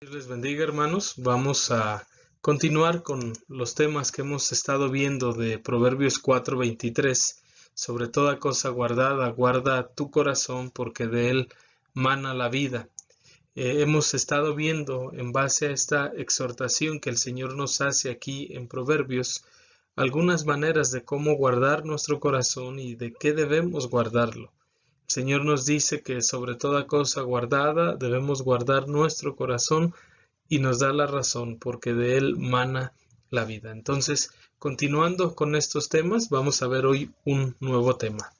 Dios les bendiga, hermanos. Vamos a continuar con los temas que hemos estado viendo de Proverbios 4:23. Sobre toda cosa guardada, guarda tu corazón, porque de él mana la vida. Hemos estado viendo, en base a esta exhortación que el Señor nos hace aquí en Proverbios, algunas maneras de cómo guardar nuestro corazón y de qué debemos guardarlo. El Señor nos dice que sobre toda cosa guardada debemos guardar nuestro corazón y nos da la razón porque de él mana la vida. Entonces, continuando con estos temas, vamos a ver hoy un nuevo tema.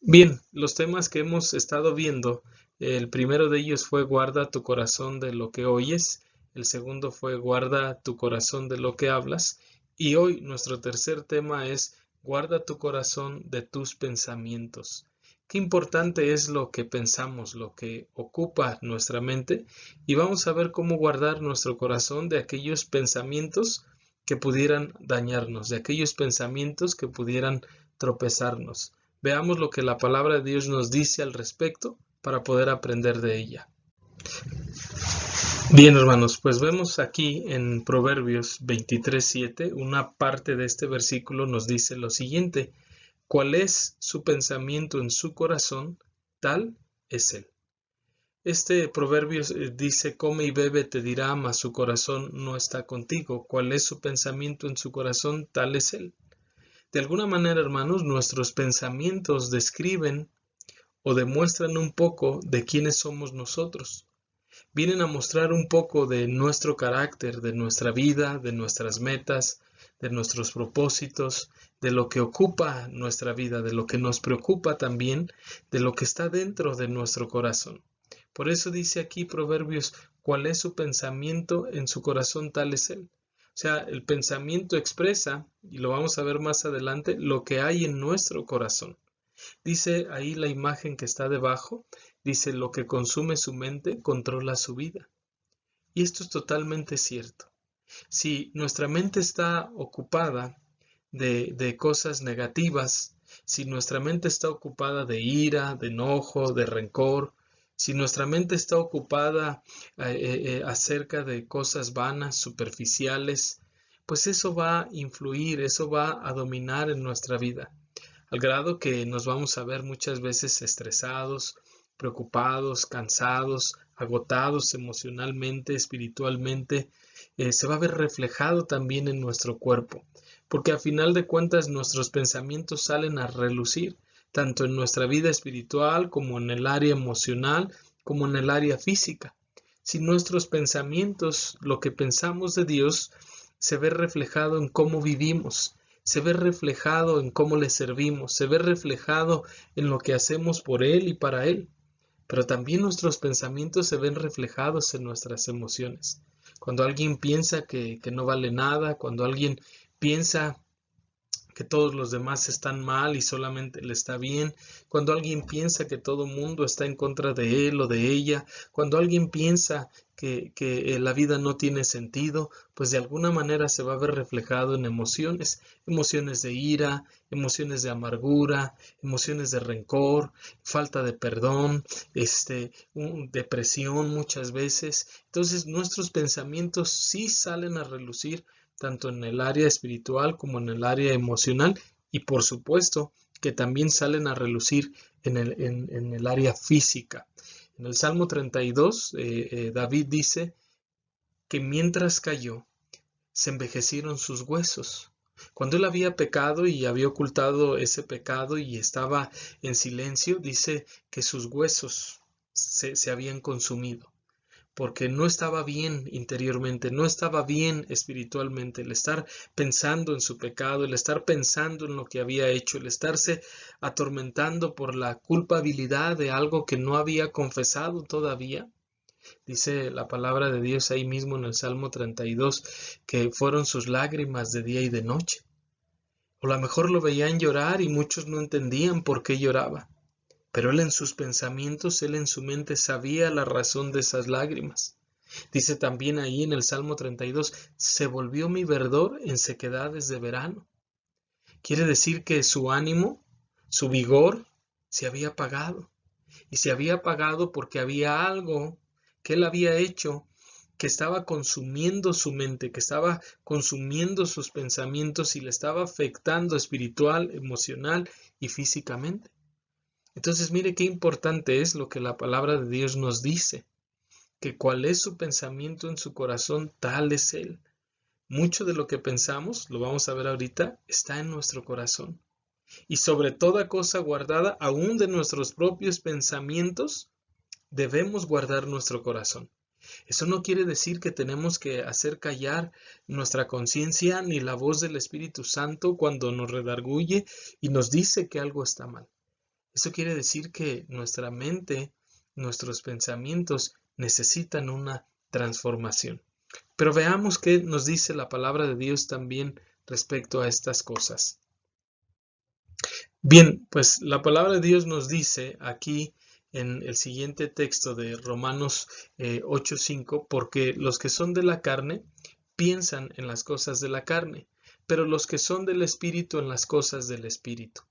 Bien, los temas que hemos estado viendo, el primero de ellos fue guarda tu corazón de lo que oyes, el segundo fue guarda tu corazón de lo que hablas, y hoy nuestro tercer tema es guarda tu corazón de tus pensamientos. Qué importante es lo que pensamos, lo que ocupa nuestra mente, y vamos a ver cómo guardar nuestro corazón de aquellos pensamientos que pudieran dañarnos, de aquellos pensamientos que pudieran tropezarnos. Veamos lo que la palabra de Dios nos dice al respecto para poder aprender de ella. Bien, hermanos, pues vemos aquí en Proverbios 23:7, una parte de este versículo nos dice lo siguiente: ¿cuál es su pensamiento en su corazón? Tal es él. Este proverbio dice: come y bebe, te dirá, mas su corazón no está contigo. ¿Cuál es su pensamiento en su corazón? Tal es él. De alguna manera, hermanos, nuestros pensamientos describen o demuestran un poco de quiénes somos nosotros. Vienen a mostrar un poco de nuestro carácter, de nuestra vida, de nuestras metas, de nuestros propósitos, de lo que ocupa nuestra vida, de lo que nos preocupa también, de lo que está dentro de nuestro corazón. Por eso dice aquí Proverbios: ¿cuál es su pensamiento en su corazón? Tal es él. O sea, el pensamiento expresa, y lo vamos a ver más adelante, lo que hay en nuestro corazón. Dice ahí la imagen que está debajo, dice: lo que consume su mente controla su vida. Y esto es totalmente cierto. Si nuestra mente está ocupada de cosas negativas, si nuestra mente está ocupada de ira, de enojo, de rencor, si nuestra mente está ocupada acerca de cosas vanas, superficiales, pues eso va a influir, eso va a dominar en nuestra vida, al grado que nos vamos a ver muchas veces estresados, preocupados, cansados, agotados emocionalmente, espiritualmente. Se va a ver reflejado también en nuestro cuerpo, porque a final de cuentas nuestros pensamientos salen a relucir, tanto en nuestra vida espiritual como en el área emocional, como en el área física. Si nuestros pensamientos, lo que pensamos de Dios, se ve reflejado en cómo vivimos, se ve reflejado en cómo le servimos, se ve reflejado en lo que hacemos por Él y para Él. Pero también nuestros pensamientos se ven reflejados en nuestras emociones. Cuando alguien piensa que no vale nada, cuando alguien piensa que todos los demás están mal y solamente él está bien, cuando alguien piensa que todo el mundo está en contra de él o de ella, cuando alguien piensa que la vida no tiene sentido, pues de alguna manera se va a ver reflejado en emociones, emociones de ira, emociones de amargura, emociones de rencor, falta de perdón, depresión muchas veces. Entonces nuestros pensamientos sí salen a relucir tanto en el área espiritual como en el área emocional, y por supuesto que también salen a relucir en el área física. En el Salmo 32, David dice que mientras cayó, se envejecieron sus huesos. Cuando él había pecado y había ocultado ese pecado y estaba en silencio, dice que sus huesos se habían consumido, porque no estaba bien interiormente, no estaba bien espiritualmente. El estar pensando en su pecado, el estar pensando en lo que había hecho, el estarse atormentando por la culpabilidad de algo que no había confesado todavía. Dice la palabra de Dios ahí mismo en el Salmo 32 que fueron sus lágrimas de día y de noche. O a lo mejor lo veían llorar y muchos no entendían por qué lloraba. Pero él en sus pensamientos, él en su mente sabía la razón de esas lágrimas. Dice también ahí en el Salmo 32, se volvió mi verdor en sequedades de verano. Quiere decir que su ánimo, su vigor, se había apagado. Y se había apagado porque había algo que él había hecho que estaba consumiendo su mente, que estaba consumiendo sus pensamientos y le estaba afectando espiritual, emocional y físicamente. Entonces, mire qué importante es lo que la palabra de Dios nos dice, que cuál es su pensamiento en su corazón, tal es él. Mucho de lo que pensamos, lo vamos a ver ahorita, está en nuestro corazón. Y sobre toda cosa guardada, aún de nuestros propios pensamientos, debemos guardar nuestro corazón. Eso no quiere decir que tenemos que hacer callar nuestra conciencia ni la voz del Espíritu Santo cuando nos redarguye y nos dice que algo está mal. Eso quiere decir que nuestra mente, nuestros pensamientos necesitan una transformación. Pero veamos qué nos dice la palabra de Dios también respecto a estas cosas. Bien, pues la palabra de Dios nos dice aquí en el siguiente texto de Romanos 8:5, porque los que son de la carne piensan en las cosas de la carne, pero los que son del Espíritu en las cosas del Espíritu.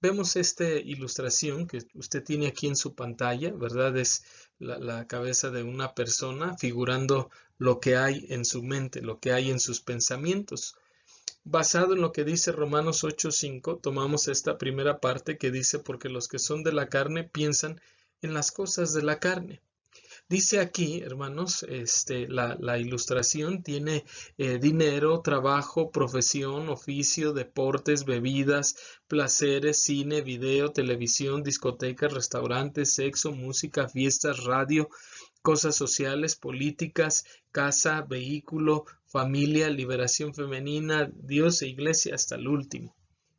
Vemos esta ilustración que usted tiene aquí en su pantalla, ¿verdad? Es la cabeza de una persona figurando lo que hay en su mente, lo que hay en sus pensamientos. Basado en lo que dice Romanos 8:5, tomamos esta primera parte que dice, porque los que son de la carne piensan en las cosas de la carne. Dice aquí, hermanos, la ilustración tiene dinero, trabajo, profesión, oficio, deportes, bebidas, placeres, cine, video, televisión, discotecas, restaurantes, sexo, música, fiestas, radio, cosas sociales, políticas, casa, vehículo, familia, liberación femenina, Dios e iglesia hasta el último.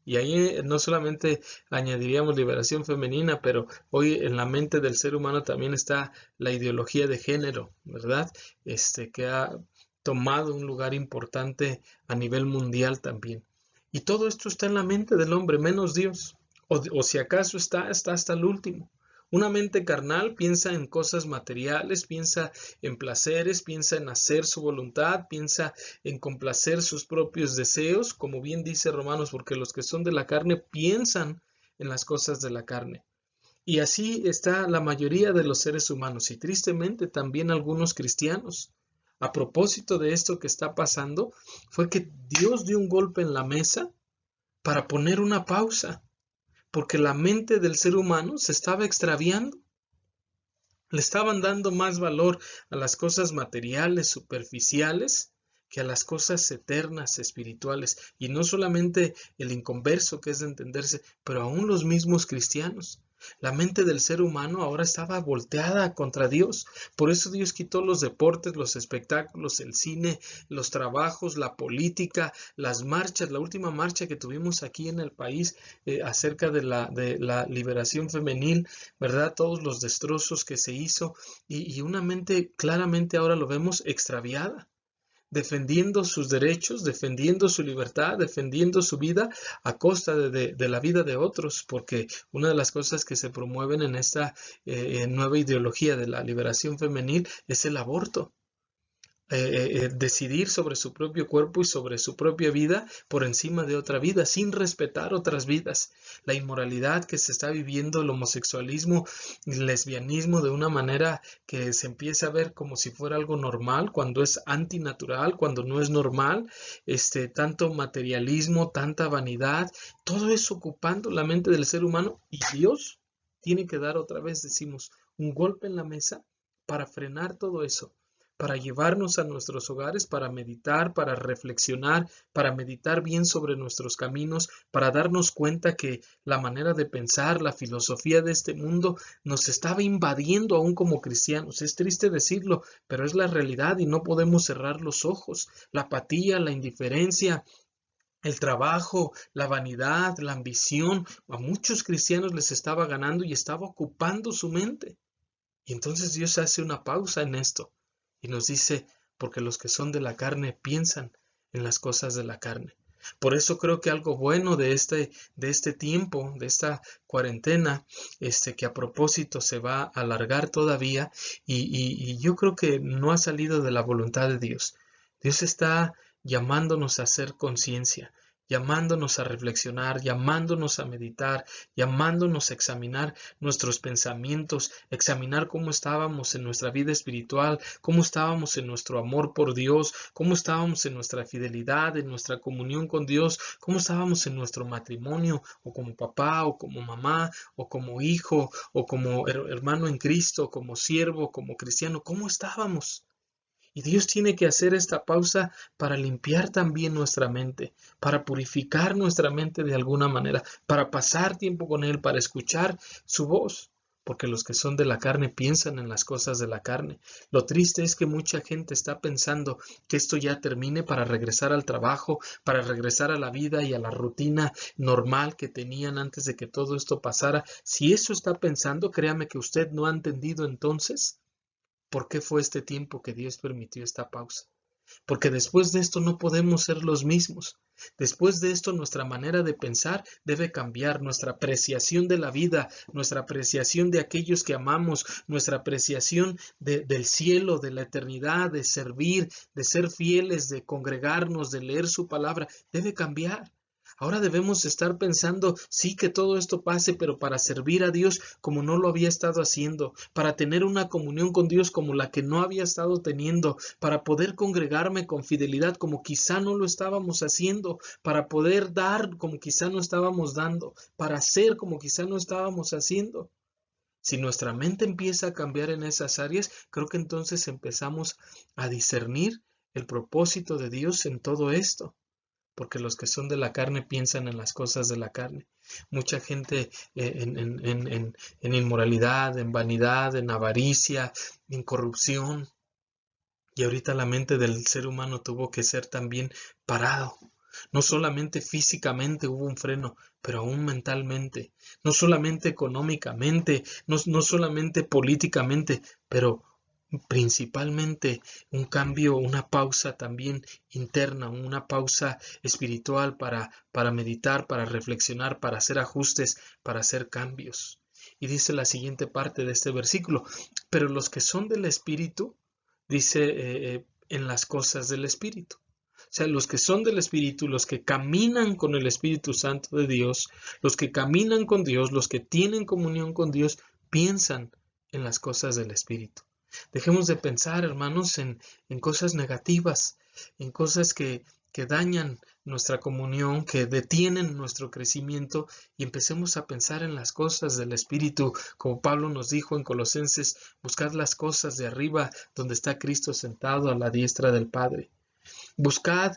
Y ahí no solamente añadiríamos liberación femenina, pero hoy en la mente del ser humano también está la ideología de género, ¿verdad? Que ha tomado un lugar importante a nivel mundial también. Y todo esto está en la mente del hombre, menos Dios. O si acaso está hasta el último. Una mente carnal piensa en cosas materiales, piensa en placeres, piensa en hacer su voluntad, piensa en complacer sus propios deseos, como bien dice Romanos, porque los que son de la carne piensan en las cosas de la carne. Y así está la mayoría de los seres humanos y tristemente también algunos cristianos. A propósito de esto que está pasando, fue que Dios dio un golpe en la mesa para poner una pausa, porque la mente del ser humano se estaba extraviando. Le estaban dando más valor a las cosas materiales, superficiales, que a las cosas eternas, espirituales. Y no solamente el inconverso, que es de entenderse, pero aún los mismos cristianos. La mente del ser humano ahora estaba volteada contra Dios. Por eso Dios quitó los deportes, los espectáculos, el cine, los trabajos, la política, las marchas. La última marcha que tuvimos aquí en el país acerca de la liberación femenil, ¿verdad? Todos los destrozos que se hizo y una mente claramente ahora lo vemos extraviada, defendiendo sus derechos, defendiendo su libertad, defendiendo su vida a costa de la vida de otros, porque una de las cosas que se promueven en esta nueva ideología de la liberación femenil es el aborto. Decidir sobre su propio cuerpo y sobre su propia vida por encima de otra vida, sin respetar otras vidas. La inmoralidad que se está viviendo, el homosexualismo, el lesbianismo de una manera que se empieza a ver como si fuera algo normal, cuando es antinatural, cuando no es normal, tanto materialismo, tanta vanidad, todo eso ocupando la mente del ser humano, y Dios tiene que dar otra vez, decimos, un golpe en la mesa para frenar todo eso, para llevarnos a nuestros hogares, para meditar, para reflexionar, para meditar bien sobre nuestros caminos, para darnos cuenta que la manera de pensar, la filosofía de este mundo nos estaba invadiendo aún como cristianos. Es triste decirlo, pero es la realidad y no podemos cerrar los ojos. La apatía, la indiferencia, el trabajo, la vanidad, la ambición, a muchos cristianos les estaba ganando y estaba ocupando su mente. Y entonces Dios hace una pausa en esto y nos dice, porque los que son de la carne piensan en las cosas de la carne. Por eso creo que algo bueno de este tiempo, de esta cuarentena, que a propósito se va a alargar todavía y yo creo que no ha salido de la voluntad de Dios. Dios está llamándonos a hacer conciencia. llamándonos a reflexionar, llamándonos a meditar, llamándonos a examinar nuestros pensamientos, examinar cómo estábamos en nuestra vida espiritual, cómo estábamos en nuestro amor por Dios, cómo estábamos en nuestra fidelidad, en nuestra comunión con Dios, cómo estábamos en nuestro matrimonio, o como papá, o como mamá, o como hijo, o como hermano en Cristo, como siervo, como cristiano, cómo estábamos. Y Dios tiene que hacer esta pausa para limpiar también nuestra mente, para purificar nuestra mente de alguna manera, para pasar tiempo con Él, para escuchar su voz. Porque los que son de la carne piensan en las cosas de la carne. Lo triste es que mucha gente está pensando que esto ya termine para regresar al trabajo, para regresar a la vida y a la rutina normal que tenían antes de que todo esto pasara. Si eso está pensando, créame que usted no ha entendido entonces ¿por qué fue este tiempo que Dios permitió esta pausa? Porque después de esto no podemos ser los mismos. Después de esto nuestra manera de pensar debe cambiar, nuestra apreciación de la vida, nuestra apreciación de aquellos que amamos, nuestra apreciación del cielo, de la eternidad, de servir, de ser fieles, de congregarnos, de leer su palabra, debe cambiar. Ahora debemos estar pensando, sí, que todo esto pase, pero para servir a Dios como no lo había estado haciendo, para tener una comunión con Dios como la que no había estado teniendo, para poder congregarme con fidelidad como quizá no lo estábamos haciendo, para poder dar como quizá no estábamos dando, para hacer como quizá no estábamos haciendo. Si nuestra mente empieza a cambiar en esas áreas, creo que entonces empezamos a discernir el propósito de Dios en todo esto. Porque los que son de la carne piensan en las cosas de la carne. Mucha gente en inmoralidad, en vanidad, en avaricia, en corrupción. Y ahorita la mente del ser humano tuvo que ser también parado. No solamente físicamente hubo un freno, pero aún mentalmente. No solamente económicamente, no solamente políticamente, pero principalmente un cambio, una pausa también interna, una pausa espiritual para meditar, para reflexionar, para hacer ajustes, para hacer cambios. Y dice la siguiente parte de este versículo, pero los que son del Espíritu, dice en las cosas del Espíritu. O sea, los que son del Espíritu, los que caminan con el Espíritu Santo de Dios, los que caminan con Dios, los que tienen comunión con Dios, piensan en las cosas del Espíritu. Dejemos de pensar, hermanos, en cosas negativas, en cosas que dañan nuestra comunión, que detienen nuestro crecimiento y empecemos a pensar en las cosas del Espíritu, como Pablo nos dijo en Colosenses, buscad las cosas de arriba donde está Cristo sentado a la diestra del Padre. Buscad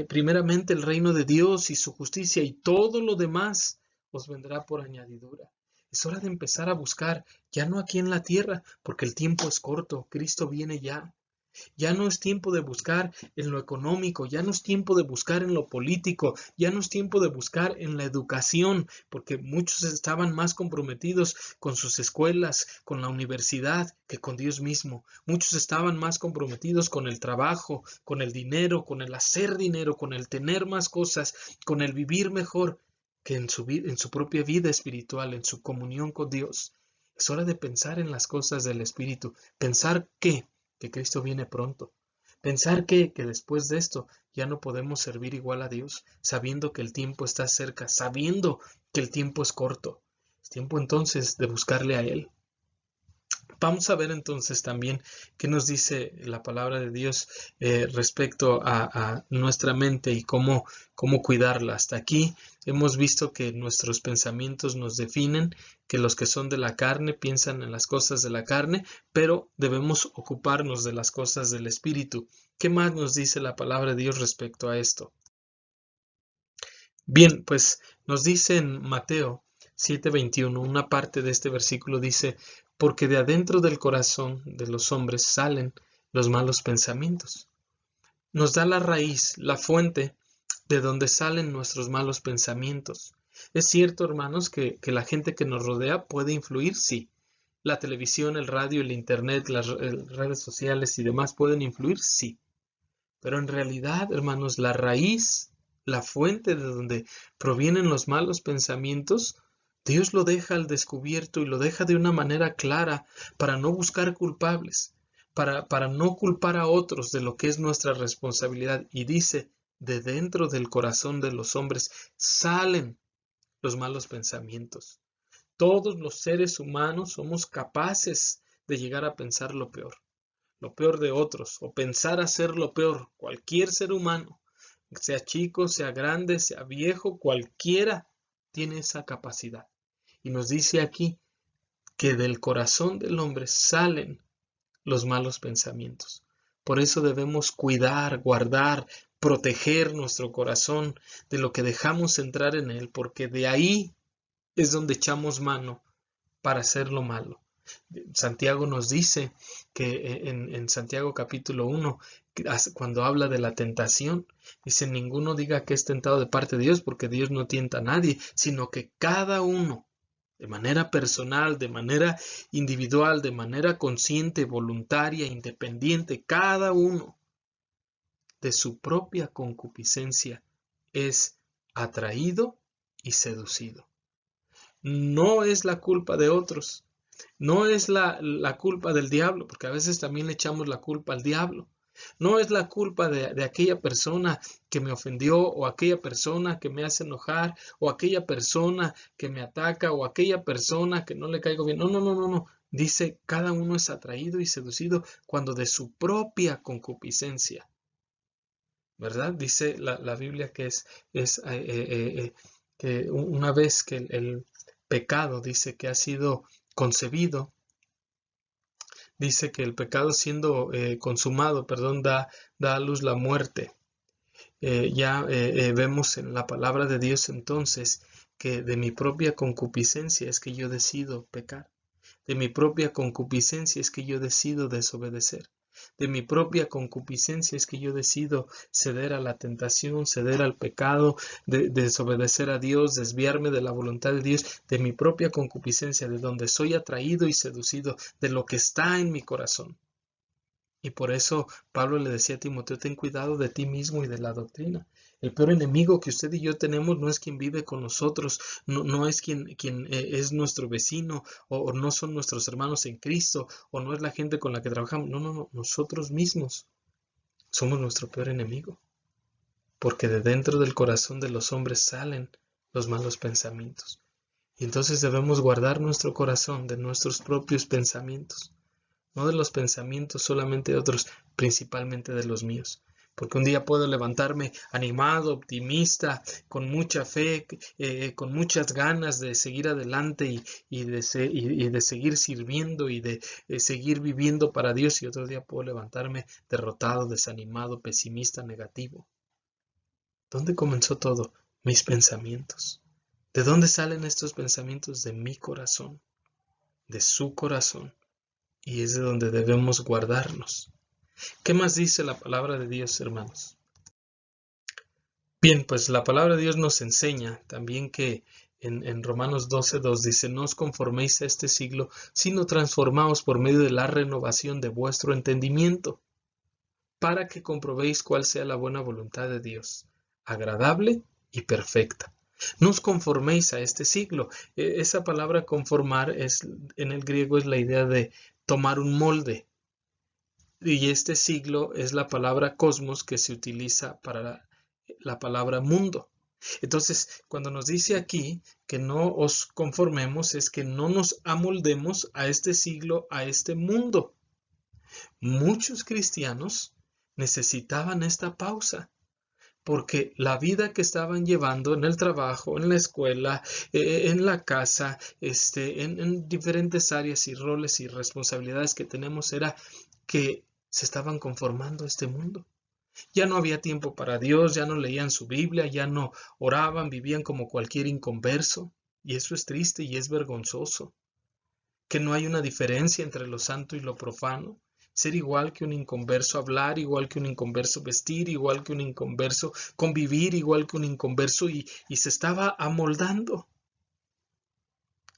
primeramente el reino de Dios y su justicia y todo lo demás os vendrá por añadidura. Es hora de empezar a buscar, ya no aquí en la tierra, porque el tiempo es corto, Cristo viene ya. Ya no es tiempo de buscar en lo económico, ya no es tiempo de buscar en lo político, ya no es tiempo de buscar en la educación, porque muchos estaban más comprometidos con sus escuelas, con la universidad, que con Dios mismo. Muchos estaban más comprometidos con el trabajo, con el dinero, con el hacer dinero, con el tener más cosas, con el vivir mejor, que en su propia vida espiritual, en su comunión con Dios. Es hora de pensar en las cosas del Espíritu, pensar que Cristo viene pronto. Pensar que después de esto ya no podemos servir igual a Dios, sabiendo que el tiempo está cerca, sabiendo que el tiempo es corto. Es tiempo entonces de buscarle a Él. Vamos a ver entonces también qué nos dice la palabra de Dios respecto a nuestra mente y cómo cuidarla. Hasta aquí hemos visto que nuestros pensamientos nos definen, que los que son de la carne piensan en las cosas de la carne, pero debemos ocuparnos de las cosas del Espíritu. ¿Qué más nos dice la palabra de Dios respecto a esto? Bien, pues nos dice en Mateo 7:21, una parte de este versículo dice, porque de adentro del corazón de los hombres salen los malos pensamientos. Nos da la raíz, la fuente de donde salen nuestros malos pensamientos. Es cierto, hermanos, que la gente que nos rodea puede influir, sí. La televisión, el radio, el internet, las redes sociales y demás pueden influir, sí. Pero en realidad, hermanos, la raíz, la fuente de donde provienen los malos pensamientos, Dios lo deja al descubierto y lo deja de una manera clara para no buscar culpables, para no culpar a otros de lo que es nuestra responsabilidad. Y dice, de dentro del corazón de los hombres salen los malos pensamientos. Todos los seres humanos somos capaces de llegar a pensar lo peor de otros, o pensar hacer lo peor. Cualquier ser humano, sea chico, sea grande, sea viejo, cualquiera tiene esa capacidad. Y nos dice aquí que del corazón del hombre salen los malos pensamientos. Por eso debemos cuidar, guardar, proteger nuestro corazón de lo que dejamos entrar en él, porque de ahí es donde echamos mano para hacer lo malo. Santiago nos dice que en Santiago capítulo 1, cuando habla de la tentación, dice: ninguno diga que es tentado de parte de Dios, porque Dios no tienta a nadie, sino que cada uno, de manera personal, de manera individual, de manera consciente, voluntaria, independiente, cada uno de su propia concupiscencia es atraído y seducido. No es la culpa de otros, no es la culpa del diablo, porque a veces también le echamos la culpa al diablo. No es la culpa de aquella persona que me ofendió, o aquella persona que me hace enojar, o aquella persona que me ataca, o aquella persona que no le caigo bien. No. Dice, cada uno es atraído y seducido cuando de su propia concupiscencia, ¿verdad? Dice la Biblia que que una vez que el pecado, dice que ha sido concebido, dice que el pecado siendo consumado, da a luz la muerte. Vemos en la palabra de Dios entonces que de mi propia concupiscencia es que yo decido pecar. De mi propia concupiscencia es que yo decido desobedecer. De mi propia concupiscencia es que yo decido ceder a la tentación, ceder al pecado, desobedecer a Dios, desviarme de la voluntad de Dios. De mi propia concupiscencia, de donde soy atraído y seducido, de lo que está en mi corazón. Y por eso Pablo le decía a Timoteo: ten cuidado de ti mismo y de la doctrina. El peor enemigo que usted y yo tenemos no es quien vive con nosotros, no es quien es nuestro vecino, o no son nuestros hermanos en Cristo, o no es la gente con la que trabajamos. No, nosotros mismos somos nuestro peor enemigo, porque de dentro del corazón de los hombres salen los malos pensamientos. Y entonces debemos guardar nuestro corazón de nuestros propios pensamientos. No de los pensamientos solamente de otros, principalmente de los míos. Porque un día puedo levantarme animado, optimista, con mucha fe, con muchas ganas de seguir adelante y de seguir sirviendo y de seguir viviendo para Dios. Y otro día puedo levantarme derrotado, desanimado, pesimista, negativo. ¿Dónde comenzó todo? Mis pensamientos. ¿De dónde salen estos pensamientos? De mi corazón, de su corazón. Y es de donde debemos guardarnos. ¿Qué más dice la palabra de Dios, hermanos? Bien, pues la palabra de Dios nos enseña también que en Romanos 12:2 dice: no os conforméis a este siglo, sino transformaos por medio de la renovación de vuestro entendimiento, para que comprobéis cuál sea la buena voluntad de Dios, agradable y perfecta. No os conforméis a este siglo. Esa palabra conformar en el griego es la idea de tomar un molde. Y este siglo es la palabra cosmos que se utiliza para la palabra mundo. Entonces, cuando nos dice aquí que no os conformemos, es que no nos amoldemos a este siglo, a este mundo. Muchos cristianos necesitaban esta pausa, porque la vida que estaban llevando en el trabajo, en la escuela, en la casa, en diferentes áreas y roles y responsabilidades que tenemos, era que se estaban conformando a este mundo. Ya no había tiempo para Dios, ya no leían su Biblia, ya no oraban, vivían como cualquier inconverso. Y eso es triste y es vergonzoso. Que no hay una diferencia entre lo santo y lo profano. Ser igual que un inconverso, hablar igual que un inconverso, vestir igual que un inconverso, convivir igual que un inconverso, y se estaba amoldando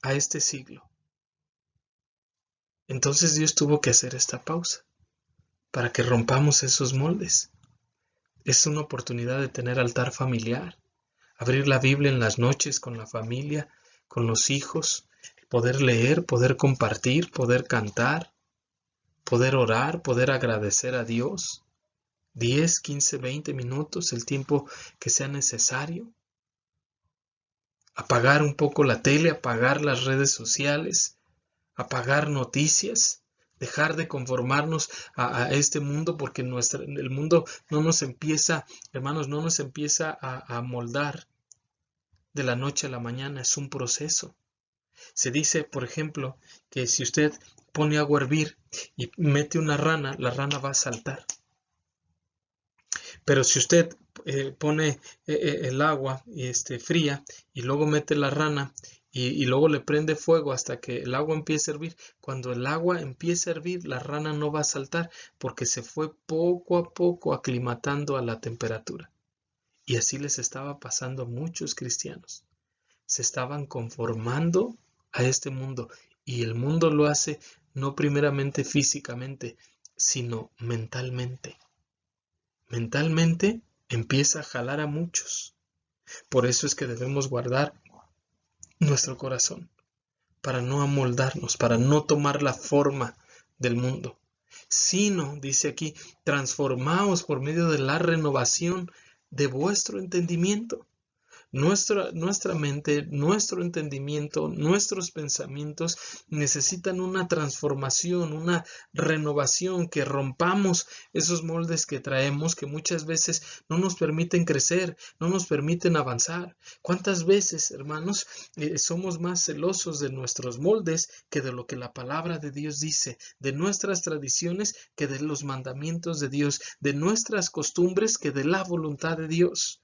a este siglo. Entonces Dios tuvo que hacer esta pausa para que rompamos esos moldes. Es una oportunidad de tener altar familiar, abrir la Biblia en las noches con la familia, con los hijos, poder leer, poder compartir, poder cantar, poder orar, poder agradecer a Dios. 10, 15, 20 minutos, el tiempo que sea necesario. Apagar un poco la tele, apagar las redes sociales, apagar noticias, dejar de conformarnos a este mundo, porque el mundo no nos empieza, hermanos, no nos empieza a moldar de la noche a la mañana, es un proceso. Se dice, por ejemplo, que si usted pone agua a hervir y mete una rana, la rana va a saltar. Pero si usted pone el agua fría y luego mete la rana y luego le prende fuego hasta que el agua empiece a hervir, cuando el agua empiece a hervir, la rana no va a saltar porque se fue poco a poco aclimatando a la temperatura. Y así les estaba pasando a muchos cristianos. Se estaban conformando a este mundo, y el mundo lo hace no primeramente físicamente, sino mentalmente. Mentalmente empieza a jalar a muchos. Por eso es que debemos guardar nuestro corazón, para no amoldarnos, para no tomar la forma del mundo, sino, dice aquí, transformaos por medio de la renovación de vuestro entendimiento. Nuestra mente, nuestro entendimiento, nuestros pensamientos necesitan una transformación, una renovación, que rompamos esos moldes que traemos, que muchas veces no nos permiten crecer, no nos permiten avanzar. ¿Cuántas veces, hermanos, somos más celosos de nuestros moldes que de lo que la palabra de Dios dice, de nuestras tradiciones que de los mandamientos de Dios, de nuestras costumbres que de la voluntad de Dios?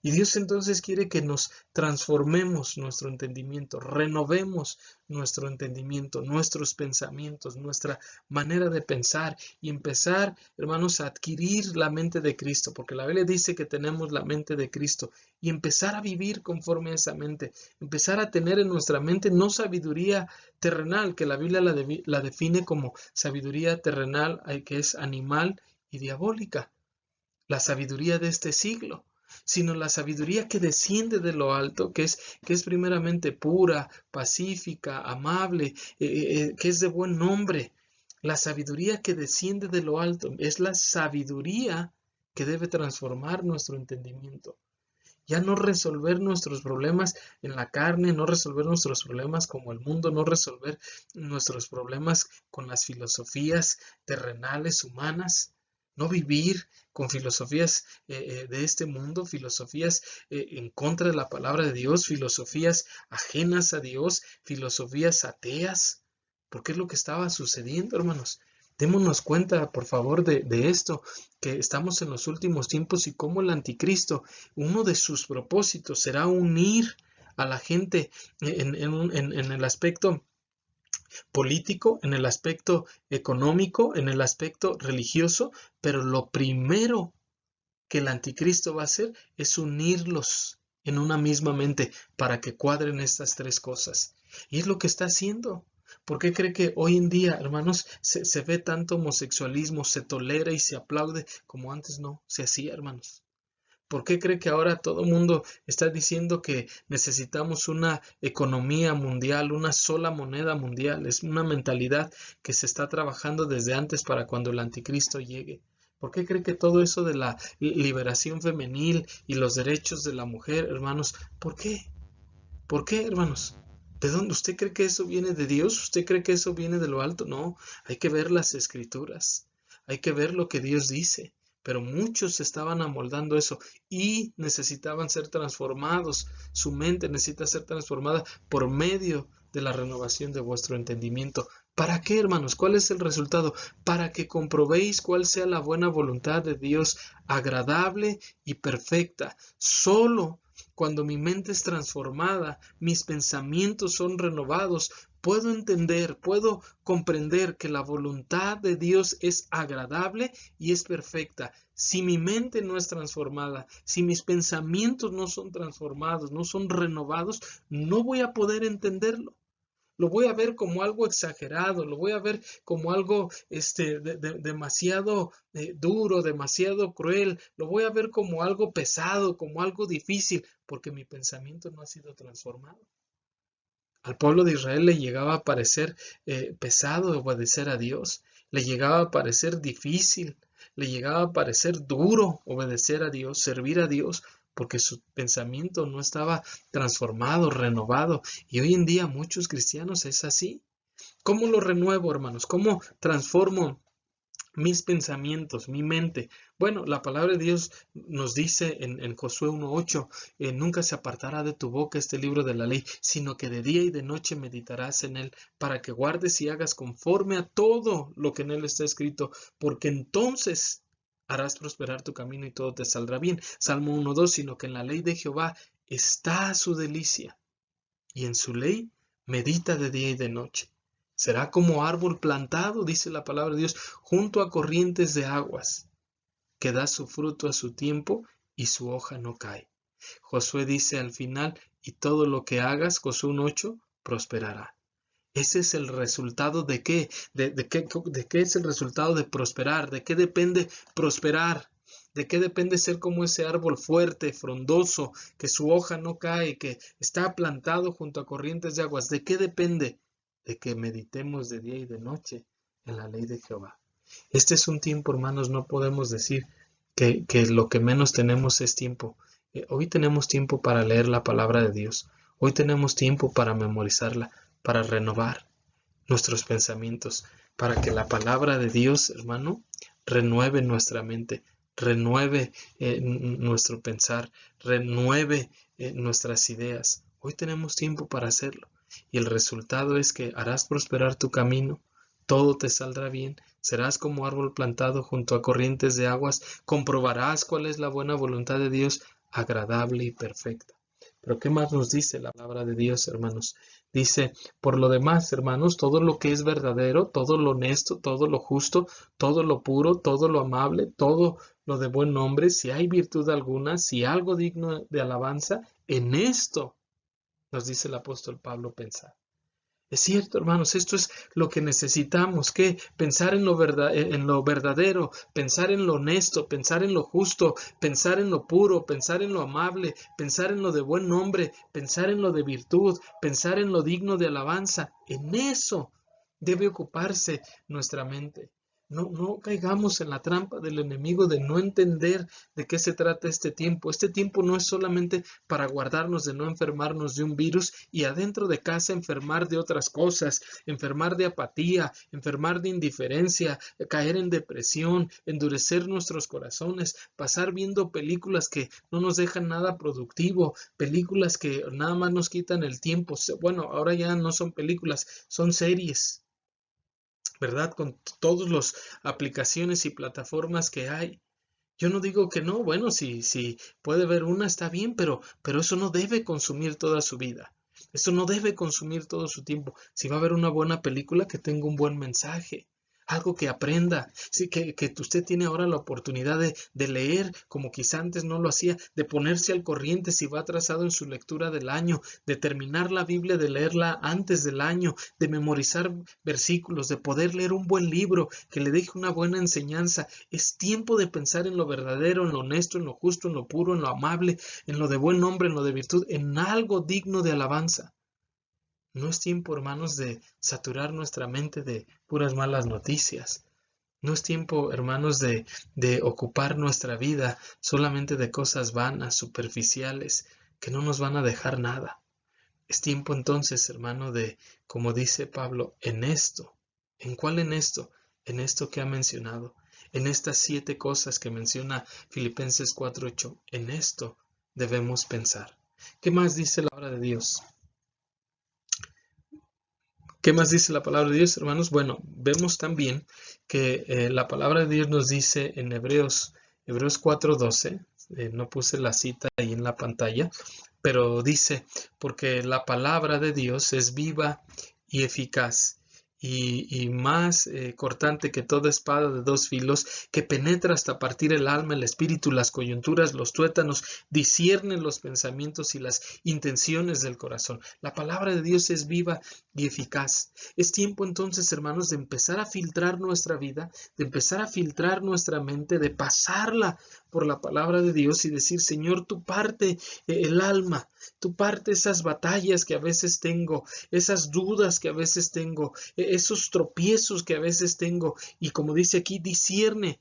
Y Dios entonces quiere que nos transformemos nuestro entendimiento, renovemos nuestro entendimiento, nuestros pensamientos, nuestra manera de pensar, y empezar, hermanos, a adquirir la mente de Cristo, porque la Biblia dice que tenemos la mente de Cristo, y empezar a vivir conforme a esa mente, empezar a tener en nuestra mente no sabiduría terrenal, que la Biblia la define como sabiduría terrenal, que es animal y diabólica, la sabiduría de este siglo, sino la sabiduría que desciende de lo alto, que es primeramente pura, pacífica, amable, que es de buen nombre. La sabiduría que desciende de lo alto es la sabiduría que debe transformar nuestro entendimiento. Ya no resolver nuestros problemas en la carne, no resolver nuestros problemas como el mundo, no resolver nuestros problemas con las filosofías terrenales humanas, no vivir con filosofías de este mundo, filosofías en contra de la palabra de Dios, filosofías ajenas a Dios, filosofías ateas, porque es lo que estaba sucediendo, hermanos. Démonos cuenta, por favor, de esto, que estamos en los últimos tiempos, y cómo el anticristo, uno de sus propósitos será unir a la gente en el aspecto político, en el aspecto económico, en el aspecto religioso, pero lo primero que el anticristo va a hacer es unirlos en una misma mente para que cuadren estas tres cosas. Y es lo que está haciendo. ¿Por qué cree que hoy en día, hermanos, se ve tanto homosexualismo, se tolera y se aplaude como antes no se hacía, hermanos? ¿Por qué cree que ahora todo el mundo está diciendo que necesitamos una economía mundial, una sola moneda mundial? Es una mentalidad que se está trabajando desde antes para cuando el anticristo llegue. ¿Por qué cree que todo eso de la liberación femenil y los derechos de la mujer, hermanos? ¿Por qué? ¿Por qué, hermanos? ¿De dónde? ¿Usted cree que eso viene de Dios? ¿Usted cree que eso viene de lo alto? No, hay que ver las escrituras. Hay que ver lo que Dios dice. Pero muchos estaban amoldando eso y necesitaban ser transformados. Su mente necesita ser transformada por medio de la renovación de vuestro entendimiento. ¿Para qué, hermanos? ¿Cuál es el resultado? Para que comprobéis cuál sea la buena voluntad de Dios, agradable y perfecta. Solo cuando mi mente es transformada, mis pensamientos son renovados, puedo entender, puedo comprender que la voluntad de Dios es agradable y es perfecta. Si mi mente no es transformada, si mis pensamientos no son transformados, no son renovados, no voy a poder entenderlo. Lo voy a ver como algo exagerado, lo voy a ver como algo demasiado duro, demasiado cruel, lo voy a ver como algo pesado, como algo difícil, porque mi pensamiento no ha sido transformado. Al pueblo de Israel le llegaba a parecer pesado obedecer a Dios, le llegaba a parecer difícil, le llegaba a parecer duro obedecer a Dios, servir a Dios, porque su pensamiento no estaba transformado, renovado. Y hoy en día muchos cristianos es así. ¿Cómo lo renuevo, hermanos? ¿Cómo transformo mis pensamientos, mi mente? Bueno, la palabra de Dios nos dice en Josué 1:8, nunca se apartará de tu boca este libro de la ley, sino que de día y de noche meditarás en él, para que guardes y hagas conforme a todo lo que en él está escrito, porque entonces harás prosperar tu camino y todo te saldrá bien. Salmo 1:2, sino que en la ley de Jehová está su delicia, y en su ley medita de día y de noche. Será como árbol plantado, dice la palabra de Dios, junto a corrientes de aguas, que da su fruto a su tiempo y su hoja no cae. Josué dice al final, y todo lo que hagas, Josué 1:8, prosperará. Ese es el resultado de qué, de qué es el resultado de prosperar, de qué depende prosperar, de qué depende ser como ese árbol fuerte, frondoso, que su hoja no cae, que está plantado junto a corrientes de aguas. ¿De qué depende? De que meditemos de día y de noche en la ley de Jehová. Este es un tiempo, hermanos, no podemos decir que lo que menos tenemos es tiempo. Hoy tenemos tiempo para leer la palabra de Dios. Hoy tenemos tiempo para memorizarla, para renovar nuestros pensamientos, para que la palabra de Dios, hermano, renueve nuestra mente, renueve nuestro pensar, renueve nuestras ideas. Hoy tenemos tiempo para hacerlo. Y el resultado es que harás prosperar tu camino, todo te saldrá bien, serás como árbol plantado junto a corrientes de aguas, comprobarás cuál es la buena voluntad de Dios, agradable y perfecta. Pero ¿qué más nos dice la palabra de Dios, hermanos? Dice, por lo demás, hermanos, todo lo que es verdadero, todo lo honesto, todo lo justo, todo lo puro, todo lo amable, todo lo de buen nombre, si hay virtud alguna, si algo digno de alabanza, en esto nos dice el apóstol Pablo pensar. Es cierto, hermanos, esto es lo que necesitamos, que pensar en lo verdadero, pensar en lo honesto, pensar en lo justo, pensar en lo puro, pensar en lo amable, pensar en lo de buen nombre, pensar en lo de virtud, pensar en lo digno de alabanza. En eso debe ocuparse nuestra mente. No caigamos en la trampa del enemigo de no entender de qué se trata este tiempo. Este tiempo no es solamente para guardarnos de no enfermarnos de un virus y adentro de casa enfermar de otras cosas, enfermar de apatía, enfermar de indiferencia, caer en depresión, endurecer nuestros corazones, pasar viendo películas que no nos dejan nada productivo, películas que nada más nos quitan el tiempo. Bueno, ahora ya no son películas, son series, ¿verdad? Con todas las aplicaciones y plataformas que hay. Yo no digo que no, bueno, si puede ver una está bien, pero eso no debe consumir toda su vida. Eso no debe consumir todo su tiempo. Si va a ver una buena película, que tenga un buen mensaje, algo que aprenda. Sí, que usted tiene ahora la oportunidad de leer como quizá antes no lo hacía, de ponerse al corriente si va atrasado en su lectura del año, de terminar la Biblia, de leerla antes del año, de memorizar versículos, de poder leer un buen libro que le deje una buena enseñanza. Es tiempo de pensar en lo verdadero, en lo honesto, en lo justo, en lo puro, en lo amable, en lo de buen nombre, en lo de virtud, en algo digno de alabanza. No es tiempo, hermanos, de saturar nuestra mente de puras malas noticias. No es tiempo, hermanos, de ocupar nuestra vida solamente de cosas vanas, superficiales, que no nos van a dejar nada. Es tiempo entonces, hermano, de, como dice Pablo, en esto. ¿En cuál en esto? En esto que ha mencionado. En estas 7 cosas que menciona Filipenses 4:8. En esto debemos pensar. ¿Qué más dice la palabra de Dios? ¿Qué más dice la palabra de Dios, hermanos? Bueno, vemos también que la palabra de Dios nos dice en Hebreos 4:12, no puse la cita ahí en la pantalla, pero dice, porque la palabra de Dios es viva y eficaz y más cortante que toda espada de 2 filos, que penetra hasta partir el alma, el espíritu, las coyunturas, los tuétanos, discierne los pensamientos y las intenciones del corazón. La palabra de Dios es viva y eficaz. Es tiempo entonces, hermanos, de empezar a filtrar nuestra vida, de empezar a filtrar nuestra mente, de pasarla por la palabra de Dios y decir, Señor, tú parte el alma, tú parte esas batallas que a veces tengo, esas dudas que a veces tengo, esos tropiezos que a veces tengo, y como dice aquí, discierne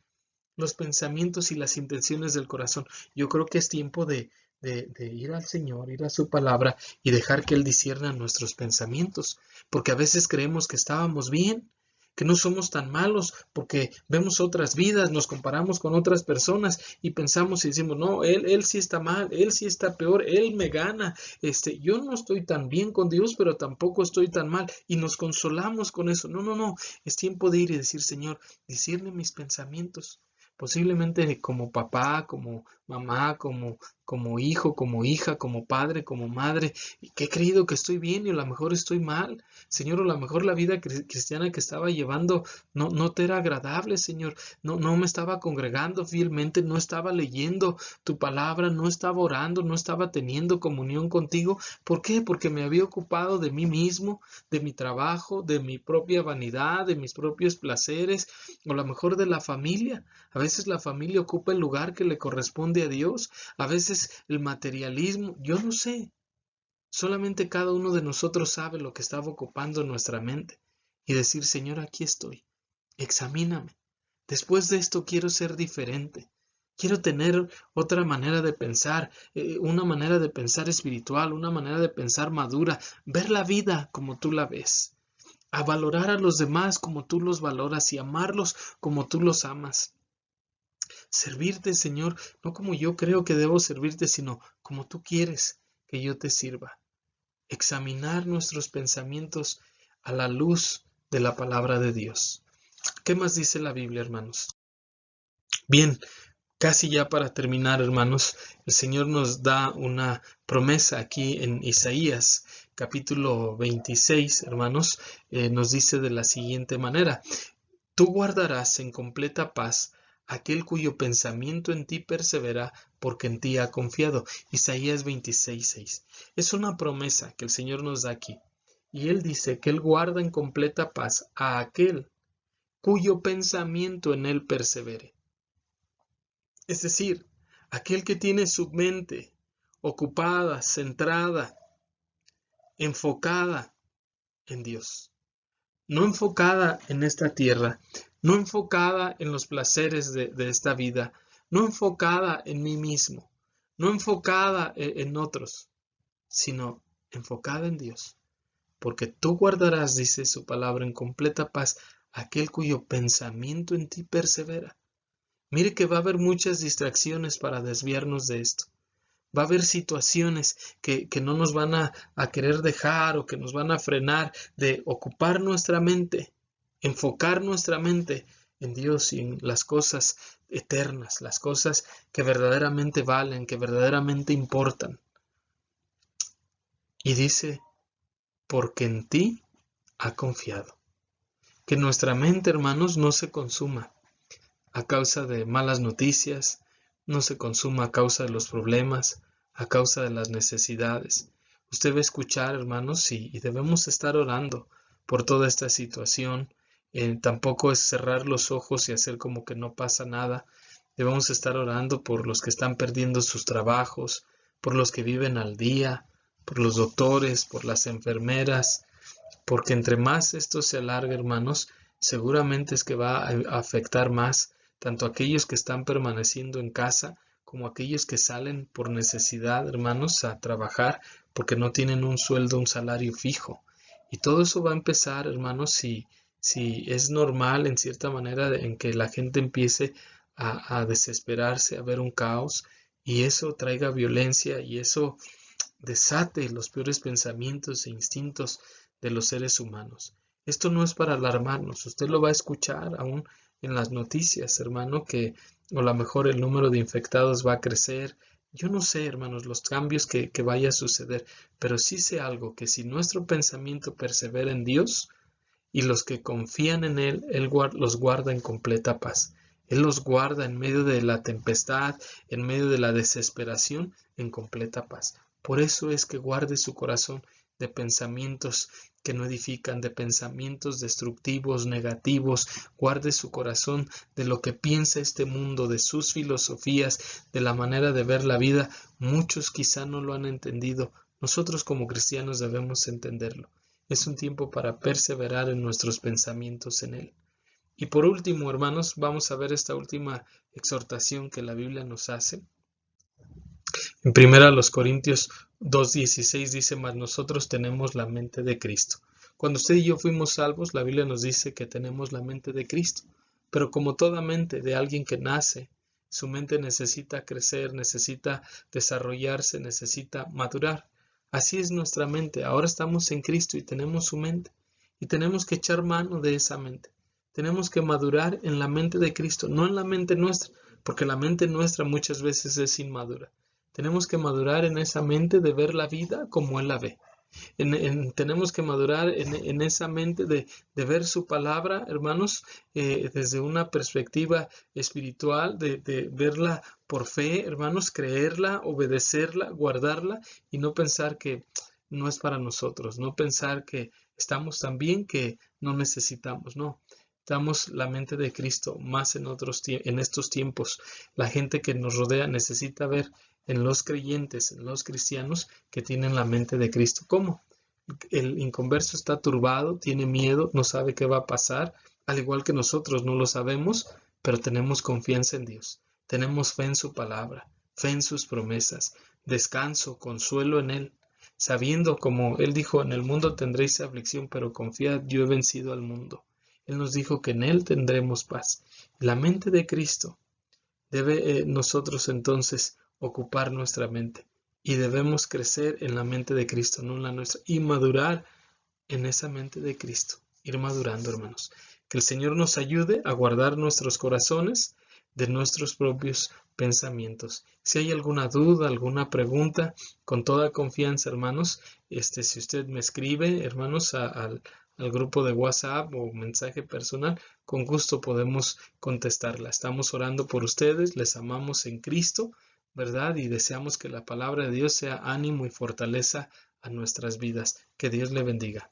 los pensamientos y las intenciones del corazón. Yo creo que es tiempo de ir al Señor, ir a su palabra y dejar que Él discierna nuestros pensamientos, porque a veces creemos que estábamos bien, que no somos tan malos, porque vemos otras vidas, nos comparamos con otras personas y pensamos y decimos, no, él sí está mal, él sí está peor, él me gana, yo no estoy tan bien con Dios, pero tampoco estoy tan mal, y nos consolamos con eso. No, no, no, es tiempo de ir y decir, Señor, discierne mis pensamientos. Posiblemente como papá, como mamá, como hijo, como hija, como padre, como madre, que he creído que estoy bien y a lo mejor estoy mal. Señor, a lo mejor la vida cristiana que estaba llevando no te era agradable, Señor. No me estaba congregando fielmente, no estaba leyendo tu palabra, no estaba orando, no estaba teniendo comunión contigo. ¿Por qué? Porque me había ocupado de mí mismo, de mi trabajo, de mi propia vanidad, de mis propios placeres, o a lo mejor de la familia. A veces la familia ocupa el lugar que le corresponde a Dios. A veces el materialismo, yo no sé. Solamente cada uno de nosotros sabe lo que estaba ocupando nuestra mente. Y decir, Señor, aquí estoy. Examíname. Después de esto quiero ser diferente. Quiero tener otra manera de pensar, una manera de pensar espiritual, una manera de pensar madura, ver la vida como tú la ves, a valorar a los demás como tú los valoras y amarlos como tú los amas. Servirte, Señor, no como yo creo que debo servirte, sino como tú quieres que yo te sirva. Examinar nuestros pensamientos a la luz de la palabra de Dios. ¿Qué más dice la Biblia, hermanos? Bien, casi ya para terminar, hermanos, el Señor nos da una promesa aquí en Isaías, capítulo 26, hermanos, nos dice de la siguiente manera: tú guardarás en completa paz aquel cuyo pensamiento en ti persevera, porque en ti ha confiado. Isaías 26:6. Es una promesa que el Señor nos da aquí. Y Él dice que Él guarda en completa paz a aquel cuyo pensamiento en Él persevere. Es decir, aquel que tiene su mente ocupada, centrada, enfocada en Dios. No enfocada en esta tierra, no enfocada en los placeres de esta vida, no enfocada en mí mismo, no enfocada en otros, sino enfocada en Dios. Porque tú guardarás, dice su palabra, en completa paz aquel cuyo pensamiento en ti persevera. Mire que va a haber muchas distracciones para desviarnos de esto. Va a haber situaciones que no nos van a querer dejar o que nos van a frenar de ocupar nuestra mente, enfocar nuestra mente en Dios y en las cosas eternas, las cosas que verdaderamente valen, que verdaderamente importan. Y dice, porque en ti ha confiado. Que nuestra mente, hermanos, no se consuma a causa de malas noticias, no se consuma a causa de los problemas, a causa de las necesidades. Usted va a escuchar, hermanos, y debemos estar orando por toda esta situación. Tampoco es cerrar los ojos y hacer como que no pasa nada. Debemos estar orando por los que están perdiendo sus trabajos, por los que viven al día, por los doctores, por las enfermeras, porque entre más esto se alargue, hermanos, seguramente es que va a afectar más tanto a aquellos que están permaneciendo en casa como a aquellos que salen por necesidad, hermanos, a trabajar porque no tienen un sueldo, un salario fijo. Y todo eso va a empezar, hermanos, si es normal en cierta manera en que la gente empiece a desesperarse, a ver un caos, y eso traiga violencia y eso desate los peores pensamientos e instintos de los seres humanos. Esto no es para alarmarnos, usted lo va a escuchar aún en las noticias, hermano, que a lo mejor el número de infectados va a crecer. Yo no sé, hermanos, los cambios que vaya a suceder, pero sí sé algo, que si nuestro pensamiento persevera en Dios y los que confían en Él los guarda en completa paz. Él los guarda en medio de la tempestad, en medio de la desesperación, en completa paz. Por eso es que guarde su corazón de pensamientos que no edifican, de pensamientos destructivos, negativos. Guarde su corazón de lo que piensa este mundo, de sus filosofías, de la manera de ver la vida. Muchos quizá no lo han entendido. Nosotros como cristianos debemos entenderlo. Es un tiempo para perseverar en nuestros pensamientos en Él. Y por último, hermanos, vamos a ver esta última exhortación que la Biblia nos hace. En 1 Corintios 2:16 dice, mas nosotros tenemos la mente de Cristo. Cuando usted y yo fuimos salvos, la Biblia nos dice que tenemos la mente de Cristo. Pero como toda mente de alguien que nace, su mente necesita crecer, necesita desarrollarse, necesita madurar. Así es nuestra mente. Ahora estamos en Cristo y tenemos su mente. Y tenemos que echar mano de esa mente. Tenemos que madurar en la mente de Cristo, no en la mente nuestra, porque la mente nuestra muchas veces es inmadura. Tenemos que madurar en esa mente de ver la vida como Él la ve. Tenemos que madurar en esa mente de ver su palabra, hermanos, desde una perspectiva espiritual, de verla por fe, hermanos, creerla, obedecerla, guardarla y no pensar que no es para nosotros, no pensar que estamos tan bien que no necesitamos, no. Damos la mente de Cristo más en estos tiempos. La gente que nos rodea necesita ver en los creyentes, en los cristianos que tienen la mente de Cristo. ¿Cómo? El inconverso está turbado, tiene miedo, no sabe qué va a pasar, al igual que nosotros no lo sabemos, pero tenemos confianza en Dios. Tenemos fe en su palabra, fe en sus promesas, descanso, consuelo en Él, sabiendo como Él dijo, en el mundo tendréis aflicción, pero confiad, yo he vencido al mundo. Él nos dijo que en Él tendremos paz. La mente de Cristo debe nosotros entonces ocupar nuestra mente y debemos crecer en la mente de Cristo, no en la nuestra, y madurar en esa mente de Cristo, ir madurando, hermanos. Que el Señor nos ayude a guardar nuestros corazones de nuestros propios pensamientos. Si hay alguna duda, alguna pregunta, con toda confianza, hermanos, si usted me escribe, hermanos, al grupo de WhatsApp o mensaje personal, con gusto podemos contestarla. Estamos orando por ustedes, les amamos en Cristo, ¿verdad? Y deseamos que la palabra de Dios sea ánimo y fortaleza a nuestras vidas. Que Dios le bendiga.